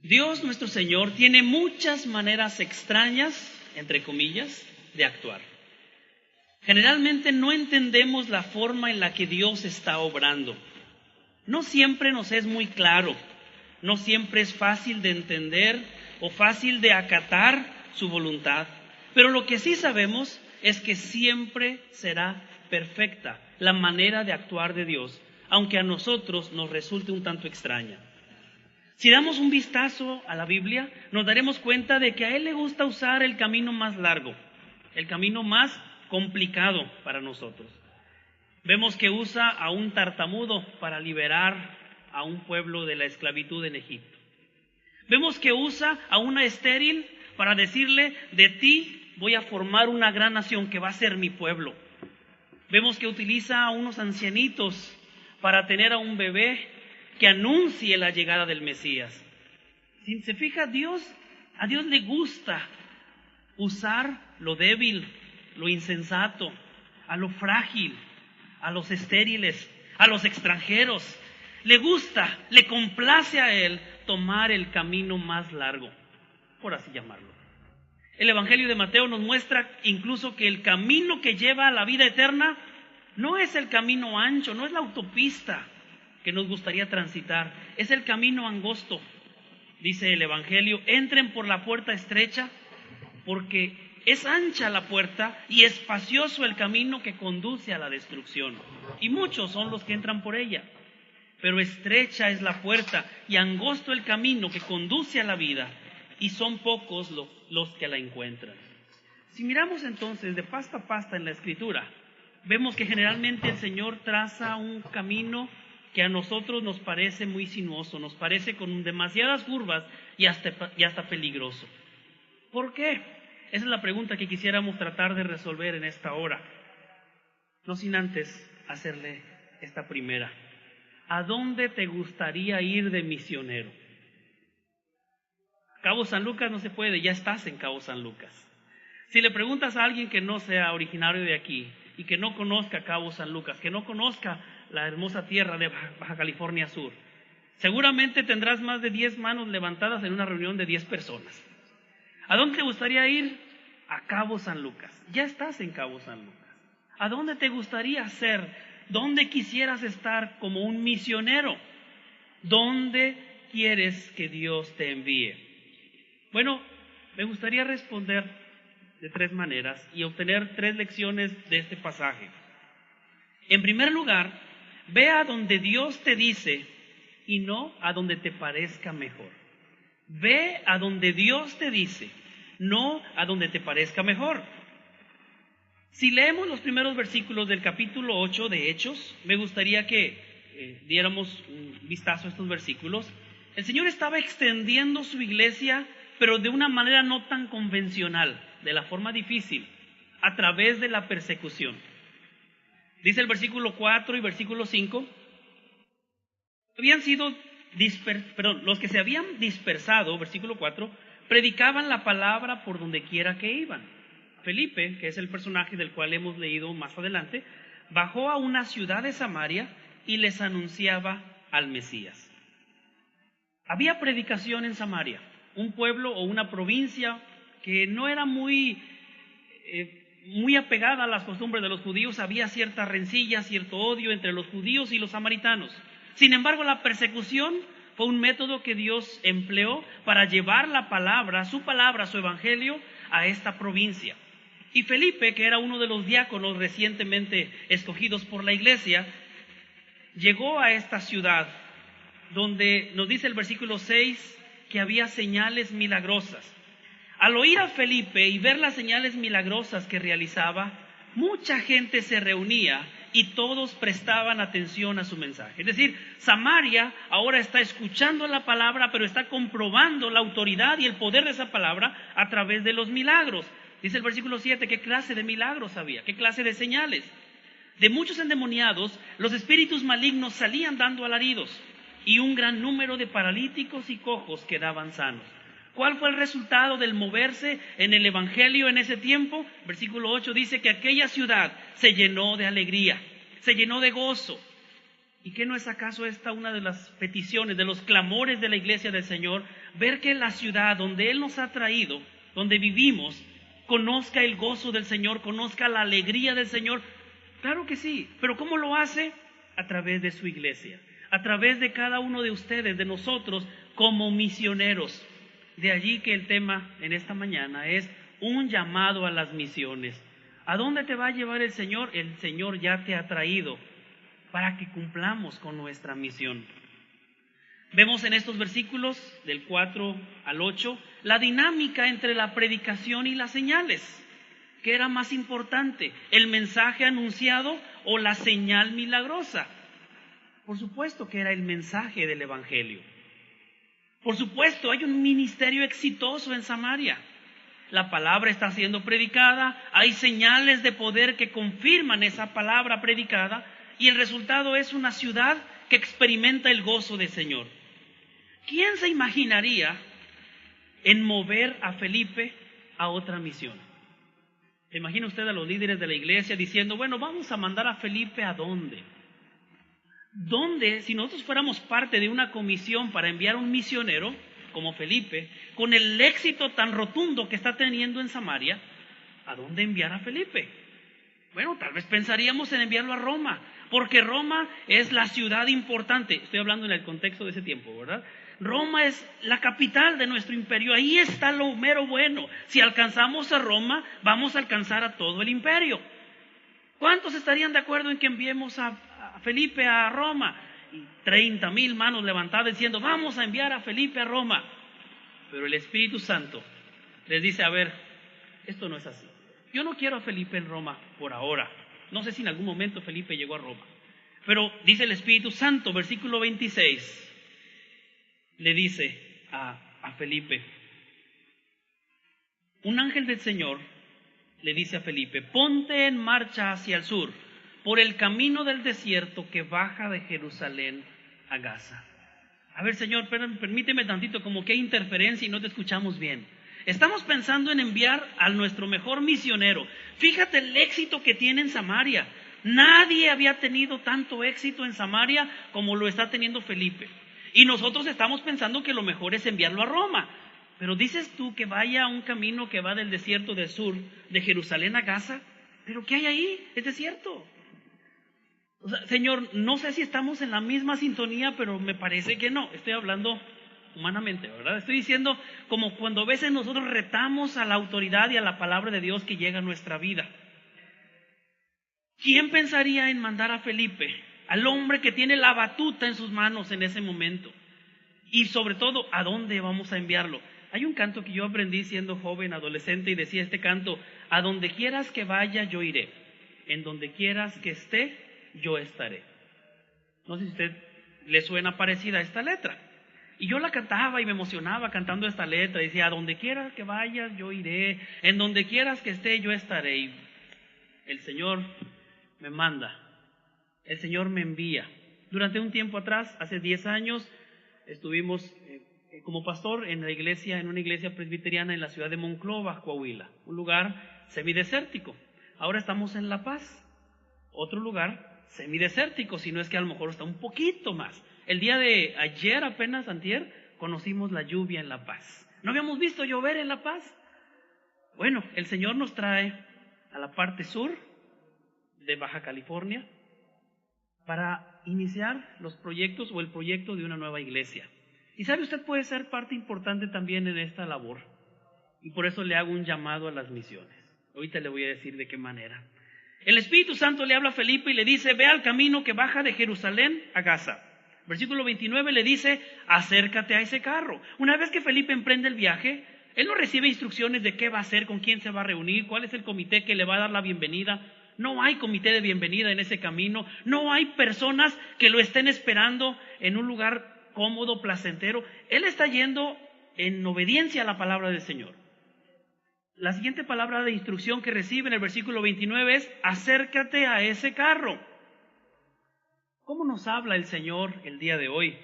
Dios nuestro Señor tiene muchas maneras extrañas, entre comillas, de actuar. Generalmente no entendemos la forma en la que Dios está obrando. No siempre nos es muy claro, no siempre es fácil de entender o fácil de acatar su voluntad, pero lo que sí sabemos es que siempre será perfecta la manera de actuar de Dios, aunque a nosotros nos resulte un tanto extraña. Si damos un vistazo a la Biblia, nos daremos cuenta de que a Él le gusta usar el camino más largo, el camino más complicado para nosotros. Vemos que usa a un tartamudo para liberar a un pueblo de la esclavitud en Egipto. Vemos que usa a una estéril para decirle: de ti voy a formar una gran nación que va a ser mi pueblo. Vemos que utiliza a unos ancianitos para tener a un bebé que anuncie la llegada del Mesías. Si se fija, a Dios le gusta usar lo débil, lo insensato, a lo frágil, a los estériles, a los extranjeros. Le gusta, le complace a Él tomar el camino más largo, por así llamarlo. El Evangelio de Mateo nos muestra incluso que el camino que lleva a la vida eterna no es el camino ancho, no es la autopista que nos gustaría transitar, es el camino angosto. Dice el Evangelio: entren por la puerta estrecha, porque es ancha la puerta y espacioso el camino que conduce a la destrucción, y muchos son los que entran por ella. Pero estrecha es la puerta y angosto el camino que conduce a la vida, y son pocos los que la encuentran. Si miramos entonces de pasta a pasta en la Escritura, vemos que generalmente el Señor traza un camino que a nosotros nos parece muy sinuoso, nos parece con demasiadas curvas y hasta peligroso. ¿Por qué? Esa es la pregunta que quisiéramos tratar de resolver en esta hora. No sin antes hacerle esta primera. ¿A dónde te gustaría ir de misionero? Cabo San Lucas no se puede, ya estás en Cabo San Lucas. Si le preguntas a alguien que no sea originario de aquí y que no conozca Cabo San Lucas, que no conozca la hermosa tierra de Baja California Sur, seguramente tendrás más de 10 manos levantadas en una reunión de 10 personas. ¿A dónde te gustaría ir? A Cabo San Lucas. Ya estás en Cabo San Lucas. ¿A dónde te gustaría ser? ¿Dónde quisieras estar como un misionero? ¿Dónde quieres que Dios te envíe? Bueno, me gustaría responder de 3 maneras y obtener 3 lecciones de este pasaje. En primer lugar, ve a donde Dios te dice y no a donde te parezca mejor. Ve a donde Dios te dice, no a donde te parezca mejor. Si leemos los primeros versículos del capítulo 8 de Hechos, me gustaría que diéramos un vistazo a estos versículos. El Señor estaba extendiendo su iglesia, pero de una manera no tan convencional, de la forma difícil, a través de la persecución. Dice el versículo 4 y versículo 5, los que se habían dispersado, versículo 4, predicaban la palabra por donde quiera que iban. Felipe, que es el personaje del cual hemos leído más adelante, bajó a una ciudad de Samaria y les anunciaba al Mesías. Había predicación en Samaria, un pueblo o una provincia que no era muy apegada a las costumbres de los judíos. Había cierta rencilla, cierto odio entre los judíos y los samaritanos. Sin embargo, la persecución fue un método que Dios empleó para llevar la palabra, su evangelio, a esta provincia. Y Felipe, que era uno de los diáconos recientemente escogidos por la iglesia, llegó a esta ciudad donde nos dice el versículo 6 que había señales milagrosas. Al oír a Felipe y ver las señales milagrosas que realizaba, mucha gente se reunía y todos prestaban atención a su mensaje. Es decir, Samaria ahora está escuchando la palabra, pero está comprobando la autoridad y el poder de esa palabra a través de los milagros. Dice el versículo 7, ¿qué clase de milagros había? ¿Qué clase de señales? De muchos endemoniados, los espíritus malignos salían dando alaridos, y un gran número de paralíticos y cojos quedaban sanos. ¿Cuál fue el resultado del moverse en el evangelio en ese tiempo? Versículo 8 dice que aquella ciudad se llenó de alegría, se llenó de gozo. ¿Y qué no es acaso esta una de las peticiones, de los clamores de la iglesia del Señor? Ver que la ciudad donde Él nos ha traído, donde vivimos, conozca el gozo del Señor, conozca la alegría del Señor. Claro que sí, pero ¿cómo lo hace? A través de su iglesia, a través de cada uno de ustedes, de nosotros, como misioneros. De allí que el tema en esta mañana es un llamado a las misiones. ¿A dónde te va a llevar el Señor? El Señor ya te ha traído para que cumplamos con nuestra misión. Vemos en estos versículos del 4 al 8 la dinámica entre la predicación y las señales. ¿Qué era más importante? ¿El mensaje anunciado o la señal milagrosa? Por supuesto que era el mensaje del Evangelio. Por supuesto, hay un ministerio exitoso en Samaria. La palabra está siendo predicada, hay señales de poder que confirman esa palabra predicada, y el resultado es una ciudad que experimenta el gozo del Señor. ¿Quién se imaginaría en mover a Felipe a otra misión? ¿Se imagina usted a los líderes de la iglesia diciendo, bueno, vamos a mandar a Felipe a dónde? ¿Dónde, si nosotros fuéramos parte de una comisión para enviar un misionero como Felipe, con el éxito tan rotundo que está teniendo en Samaria, ¿a dónde enviar a Felipe? Bueno, tal vez pensaríamos en enviarlo a Roma, porque Roma es la ciudad importante. Estoy hablando en el contexto de ese tiempo, ¿verdad? Roma es la capital de nuestro imperio, ahí está lo mero bueno. Si alcanzamos a Roma, vamos a alcanzar a todo el imperio. ¿Cuántos estarían de acuerdo en que enviemos a Felipe a Roma? Y 30,000 manos levantadas diciendo, vamos a enviar a Felipe a Roma. Pero el Espíritu Santo les dice, a ver, esto no es así. Yo no quiero a Felipe en Roma por ahora. No sé si en algún momento Felipe llegó a Roma. Pero dice el Espíritu Santo, versículo 26, le dice a Felipe, un ángel del Señor le dice a Felipe, ponte en marcha hacia el sur, por el camino del desierto que baja de Jerusalén a Gaza. A ver, Señor, permíteme tantito, como que hay interferencia y no te escuchamos bien. Estamos pensando en enviar a nuestro mejor misionero. Fíjate el éxito que tiene en Samaria. Nadie había tenido tanto éxito en Samaria como lo está teniendo Felipe. Y nosotros estamos pensando que lo mejor es enviarlo a Roma. Pero dices tú que vaya a un camino que va del desierto del sur, de Jerusalén a Gaza. ¿Pero qué hay ahí? Es desierto. O sea, Señor, no sé si estamos en la misma sintonía, pero me parece que no. Estoy hablando humanamente, ¿verdad? Estoy diciendo como cuando a veces nosotros retamos a la autoridad y a la palabra de Dios que llega a nuestra vida. ¿Quién pensaría en mandar a Felipe, al hombre que tiene la batuta en sus manos en ese momento? Y sobre todo, ¿a dónde vamos a enviarlo? Hay un canto que yo aprendí siendo joven, adolescente, y decía este canto, a donde quieras que vaya, yo iré. En donde quieras que esté, yo estaré. No sé si a usted le suena parecida a esta letra. Y yo la cantaba y me emocionaba cantando esta letra. Decía, a donde quieras que vayas, yo iré. En donde quieras que esté, yo estaré. Y el Señor me manda. El Señor me envía. Durante un tiempo atrás, hace 10 años, estuvimos como pastor en una iglesia presbiteriana en la ciudad de Monclova, Coahuila. Un lugar semidesértico. Ahora estamos en La Paz. Otro lugar semidesértico, si no es que a lo mejor está un poquito más. El día de ayer, apenas antier, conocimos la lluvia en La Paz. ¿No habíamos visto llover en La Paz? Bueno, el Señor nos trae a la parte sur de Baja California para iniciar los proyectos o el proyecto de una nueva iglesia. Y sabe, usted puede ser parte importante también en esta labor. Y por eso le hago un llamado a las misiones. Ahorita le voy a decir de qué manera. El Espíritu Santo le habla a Felipe y le dice, ve al camino que baja de Jerusalén a Gaza. Versículo 29 le dice, acércate a ese carro. Una vez que Felipe emprende el viaje, él no recibe instrucciones de qué va a hacer, con quién se va a reunir, cuál es el comité que le va a dar la bienvenida. No hay comité de bienvenida en ese camino. No hay personas que lo estén esperando en un lugar cómodo, placentero. Él está yendo en obediencia a la palabra del Señor. La siguiente palabra de instrucción que recibe en el versículo 29 es, acércate a ese carro. ¿Cómo nos habla el Señor el día de hoy?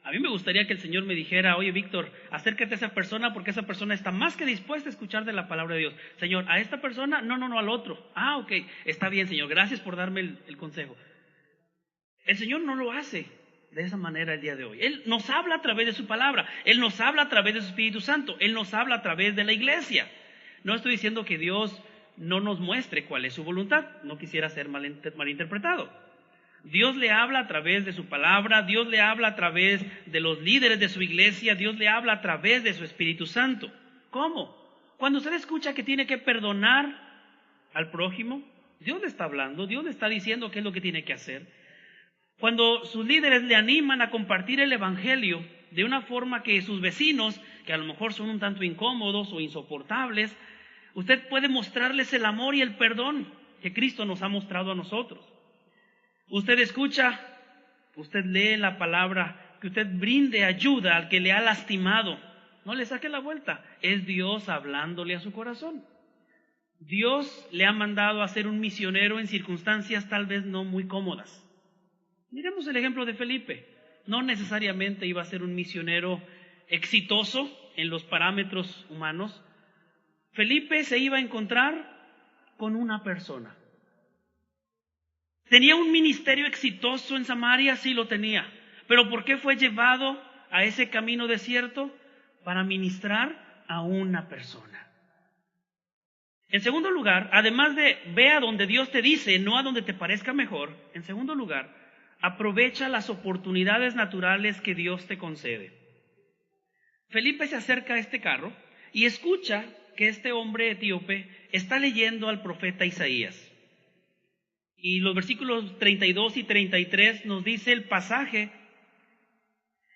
A mí me gustaría que el Señor me dijera, oye Víctor, acércate a esa persona porque esa persona está más que dispuesta a escuchar de la palabra de Dios. Señor, ¿a esta persona? No, al otro. Ah, ok, está bien, Señor, gracias por darme el consejo. El Señor no lo hace de esa manera el día de hoy. Él nos habla a través de su palabra, Él nos habla a través de su Espíritu Santo, Él nos habla a través de la iglesia. No estoy diciendo que Dios no nos muestre cuál es su voluntad, no quisiera ser malinterpretado. Dios le habla a través de su palabra, Dios le habla a través de los líderes de su iglesia, Dios le habla a través de su Espíritu Santo. ¿Cómo? Cuando usted escucha que tiene que perdonar al prójimo, Dios le está hablando, Dios le está diciendo qué es lo que tiene que hacer. Cuando sus líderes le animan a compartir el evangelio de una forma que sus vecinos, que a lo mejor son un tanto incómodos o insoportables, usted puede mostrarles el amor y el perdón que Cristo nos ha mostrado a nosotros. Usted escucha, usted lee la palabra, que usted brinde ayuda al que le ha lastimado. No le saque la vuelta, es Dios hablándole a su corazón. Dios le ha mandado a ser un misionero en circunstancias tal vez no muy cómodas. Miremos el ejemplo de Felipe. No necesariamente iba a ser un misionero exitoso en los parámetros humanos. Felipe se iba a encontrar con una persona. ¿Tenía un ministerio exitoso en Samaria? Sí lo tenía. ¿Pero por qué fue llevado a ese camino desierto? Para ministrar a una persona. En segundo lugar, además de ve a donde Dios te dice, no a donde te parezca mejor, en segundo lugar, aprovecha las oportunidades naturales que Dios te concede. Felipe se acerca a este carro y escucha que este hombre etíope está leyendo al profeta Isaías. Y los versículos 32 y 33 nos dice el pasaje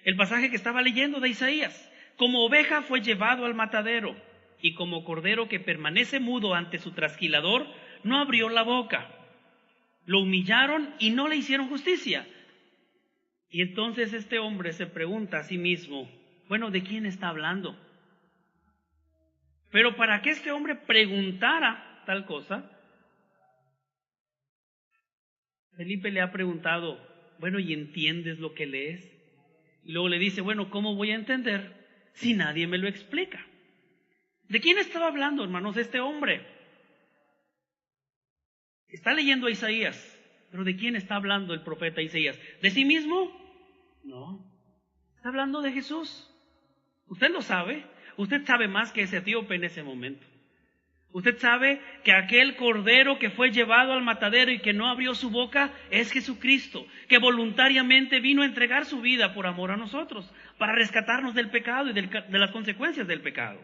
que estaba leyendo de Isaías. Como oveja fue llevado al matadero, y como cordero que permanece mudo ante su trasquilador, no abrió la boca. Lo humillaron y no le hicieron justicia. Y entonces este hombre se pregunta a sí mismo, bueno, ¿de quién está hablando? Pero para que este hombre preguntara tal cosa, Felipe le ha preguntado, bueno, ¿y entiendes lo que lees? Y luego le dice, bueno, ¿cómo voy a entender si nadie me lo explica? ¿De quién estaba hablando, hermanos, este hombre? Está leyendo a Isaías, pero ¿de quién está hablando el profeta Isaías? ¿De sí mismo? No, está hablando de Jesús. Usted lo sabe, usted sabe más que ese etíope en ese momento. Usted sabe que aquel cordero que fue llevado al matadero y que no abrió su boca es Jesucristo, que voluntariamente vino a entregar su vida por amor a nosotros, para rescatarnos del pecado y de las consecuencias del pecado.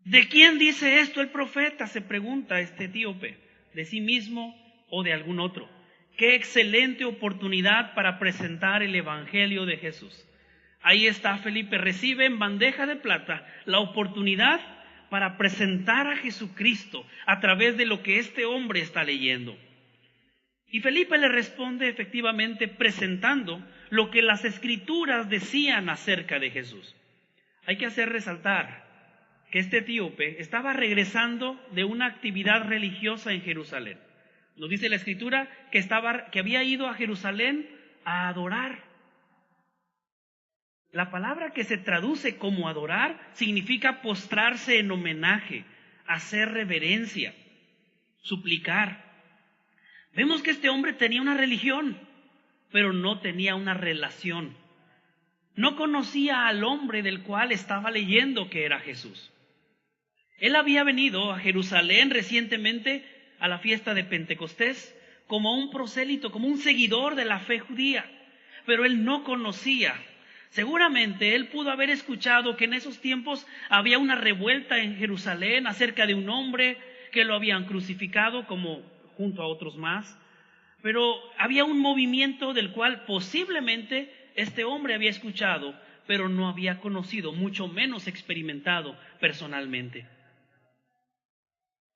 ¿De quién dice esto el profeta?, se pregunta este etíope. ¿De sí mismo o de algún otro? Qué excelente oportunidad para presentar el evangelio de Jesús. Ahí está Felipe, recibe en bandeja de plata la oportunidad para presentar a Jesucristo a través de lo que este hombre está leyendo. Y Felipe le responde efectivamente presentando lo que las Escrituras decían acerca de Jesús. Hay que hacer resaltar que este etíope estaba regresando de una actividad religiosa en Jerusalén. Nos dice la Escritura que había ido a Jerusalén a adorar. La palabra que se traduce como adorar significa postrarse en homenaje, hacer reverencia, suplicar. Vemos que este hombre tenía una religión, pero no tenía una relación. No conocía al hombre del cual estaba leyendo, que era Jesús. Él había venido a Jerusalén recientemente a la fiesta de Pentecostés como un prosélito, como un seguidor de la fe judía, pero él no conocía. Seguramente él pudo haber escuchado que en esos tiempos había una revuelta en Jerusalén acerca de un hombre que lo habían crucificado como junto a otros más, pero había un movimiento del cual posiblemente este hombre había escuchado, pero no había conocido, mucho menos experimentado personalmente.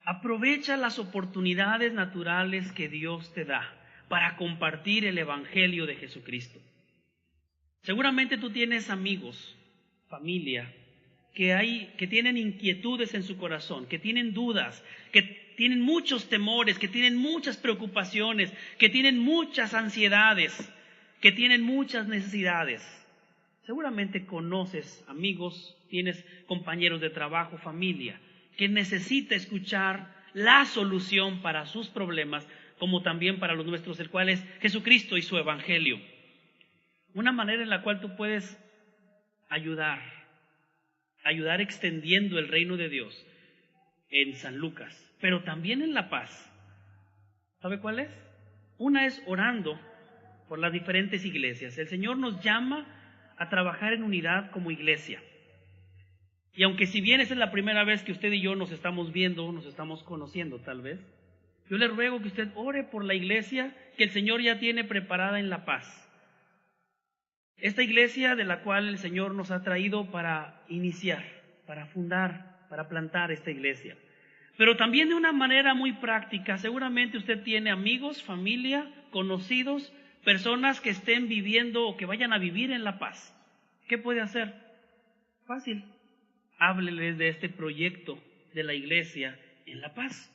Aprovecha las oportunidades naturales que Dios te da para compartir el evangelio de Jesucristo. Seguramente tú tienes amigos, familia, que tienen inquietudes en su corazón, que tienen dudas, que tienen muchos temores, que tienen muchas preocupaciones, que tienen muchas ansiedades, que tienen muchas necesidades. Seguramente conoces amigos, tienes compañeros de trabajo, familia, que necesita escuchar la solución para sus problemas, como también para los nuestros, el cual es Jesucristo y su Evangelio. Una manera en la cual tú puedes ayudar extendiendo el reino de Dios en San Lucas, pero también en La Paz. ¿Sabe cuál es? Una es orando por las diferentes iglesias. El Señor nos llama a trabajar en unidad como iglesia. Y aunque si bien esa es la primera vez que usted y yo nos estamos viendo, nos estamos conociendo tal vez, yo le ruego que usted ore por la iglesia que el Señor ya tiene preparada en La Paz. Esta iglesia de la cual el Señor nos ha traído para iniciar, para fundar, para plantar esta iglesia. Pero también de una manera muy práctica. Seguramente usted tiene amigos, familia, conocidos, personas que estén viviendo o que vayan a vivir en La Paz. ¿Qué puede hacer? Fácil. Hábleles de este proyecto de la iglesia en La Paz.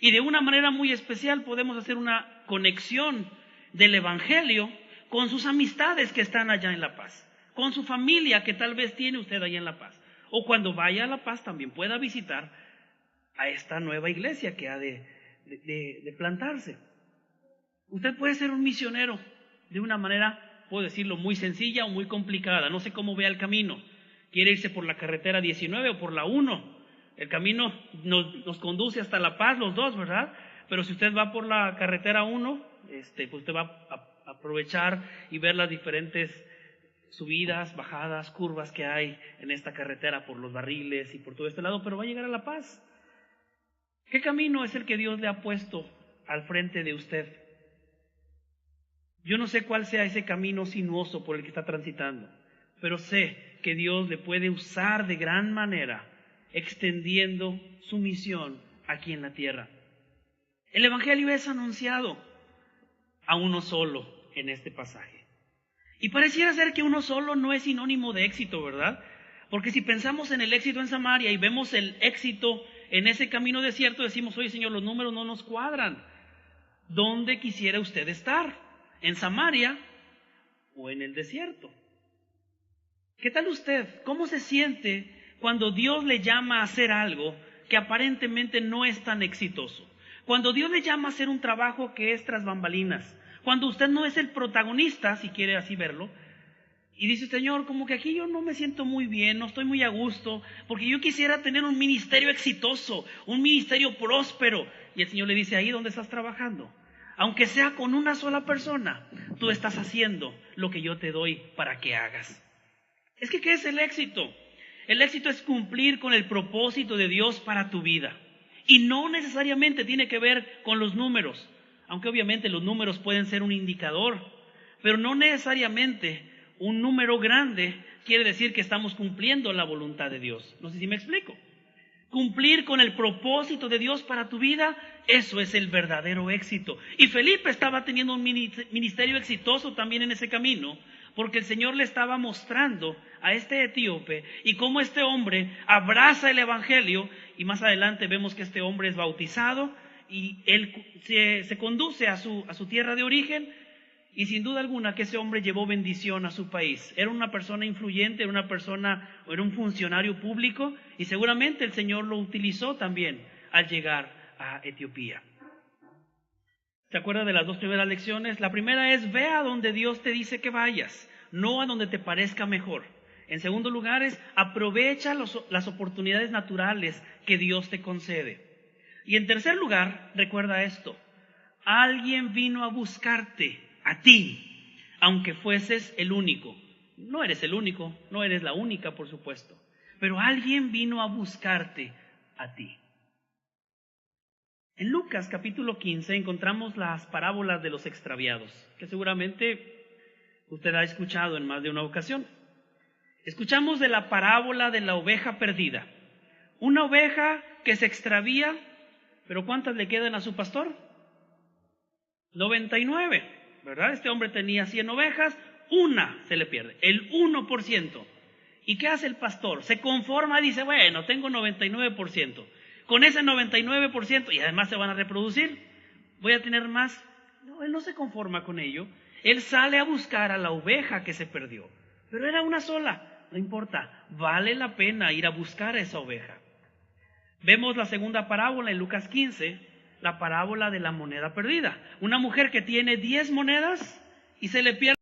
Y de una manera muy especial podemos hacer una conexión del Evangelio con sus amistades que están allá en La Paz, con su familia que tal vez tiene usted allá en La Paz. O cuando vaya a La Paz también pueda visitar a esta nueva iglesia que ha de plantarse. Usted puede ser un misionero de una manera, puedo decirlo, muy sencilla o muy complicada. No sé cómo vea el camino. Quiere irse por la carretera 19 o por la 1. El camino nos conduce hasta La Paz, los dos, ¿verdad? Pero si usted va por la carretera 1, pues usted va a aprovechar y ver las diferentes subidas, bajadas, curvas que hay en esta carretera por los barriles y por todo este lado, pero va a llegar a La Paz. ¿Qué camino es el que Dios le ha puesto al frente de usted? Yo no sé cuál sea ese camino sinuoso por el que está transitando, pero sé que Dios le puede usar de gran manera, extendiendo su misión aquí en la tierra. El Evangelio es anunciado a uno solo en este pasaje. Y pareciera ser que uno solo no es sinónimo de éxito, ¿verdad? Porque si pensamos en el éxito en Samaria y vemos el éxito en ese camino desierto, decimos, oye Señor, los números no nos cuadran. ¿Dónde quisiera usted estar? ¿En Samaria o en el desierto? ¿Qué tal usted? ¿Cómo se siente cuando Dios le llama a hacer algo que aparentemente no es tan exitoso? Cuando Dios le llama a hacer un trabajo que es tras bambalinas, cuando usted no es el protagonista, si quiere así verlo, y dice, Señor, como que aquí yo no me siento muy bien, no estoy muy a gusto, porque yo quisiera tener un ministerio exitoso, un ministerio próspero. Y el Señor le dice, ahí donde estás trabajando, aunque sea con una sola persona, tú estás haciendo lo que yo te doy para que hagas. Es que, ¿qué es el éxito? El éxito es cumplir con el propósito de Dios para tu vida. Y no necesariamente tiene que ver con los números, aunque obviamente los números pueden ser un indicador, pero no necesariamente un número grande quiere decir que estamos cumpliendo la voluntad de Dios. No sé si me explico. Cumplir con el propósito de Dios para tu vida, eso es el verdadero éxito. Y Felipe estaba teniendo un ministerio exitoso también en ese camino, porque el Señor le estaba mostrando a este etíope y cómo este hombre abraza el Evangelio, y más adelante vemos que este hombre es bautizado y él se conduce a su tierra de origen, y sin duda alguna que ese hombre llevó bendición a su país. Era una persona influyente, era un funcionario público, y seguramente el Señor lo utilizó también al llegar a Etiopía. ¿Se acuerda de las dos primeras lecciones? La primera es, ve a donde Dios te dice que vayas, no a donde te parezca mejor. En segundo lugar es, aprovecha las oportunidades naturales que Dios te concede. Y en tercer lugar, recuerda esto, alguien vino a buscarte, a ti, aunque fueses el único. No eres el único, no eres la única, por supuesto, pero alguien vino a buscarte a ti. En Lucas capítulo 15 encontramos las parábolas de los extraviados, que seguramente usted ha escuchado en más de una ocasión. Escuchamos de la parábola de la oveja perdida. Una oveja que se extravía, pero ¿cuántas le quedan a su pastor? 99, ¿verdad? Este hombre tenía 100 ovejas, una se le pierde, el 1%. ¿Y qué hace el pastor? Se conforma y dice, bueno, tengo 99%. Con ese 99%, y además se van a reproducir, voy a tener más. No, él no se conforma con ello. Él sale a buscar a la oveja que se perdió. Pero era una sola, no importa, vale la pena ir a buscar a esa oveja. Vemos la segunda parábola en Lucas 15, la parábola de la moneda perdida. Una mujer que tiene 10 monedas y se le pierde